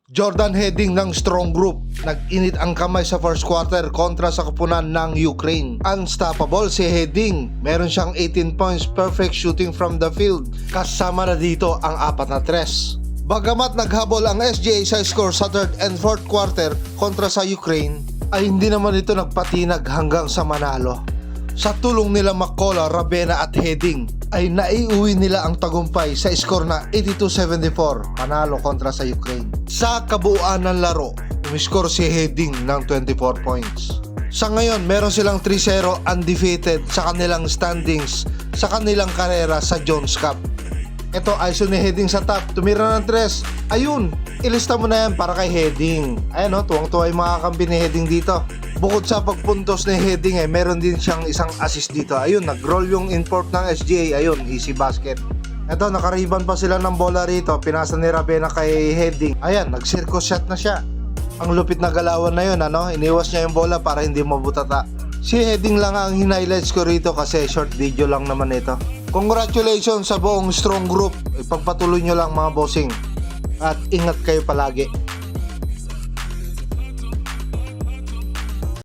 Jordan Heading ng strong group. Nag-init ang kamay sa first quarter kontra sa kupunan ng Ukraine. Unstoppable si Heading. Meron siyang 18 points, perfect shooting from the field. Kasama na dito ang 4 na tres. Bagamat naghabol ang SGA sa score sa third and fourth quarter kontra sa Ukraine, ay hindi naman ito nagpatinag hanggang sa manalo. Sa tulong nila McCullough, Ravena at Heading, ay naiuwi nila ang tagumpay sa score na 82-74, manalo kontra sa Ukraine. Sa kabuuan ng laro, umiskor si Heading ng 24 points. Sa ngayon, meron silang 3-0 undefeated sa kanilang standings sa kanilang karera sa Jones Cup. Ito, ISO ni Heading sa top, tumira ng 3. Ayun, ilista mo na yan para kay Heading. Ayan o, tuwang-tuwa yung mga kampi ni Heading dito. Bukod sa pagpuntos ni Heading, meron din siyang isang assist dito. Ayun, nag-roll yung import ng SGA. Ayun, easy basket. Ito, nakariban pa sila ng bola rito. Pinasa ni Ravena kay Heading. Ayan, nag-circus shot na siya. Ang lupit na galawan na yun, iniwas niya yung bola para hindi mabutata. Si Heading lang ang hinighlights ko rito kasi short video lang naman ito. Congratulations sa buong strong group. Ipagpatuloy nyo lang mga bossing. At ingat kayo palagi.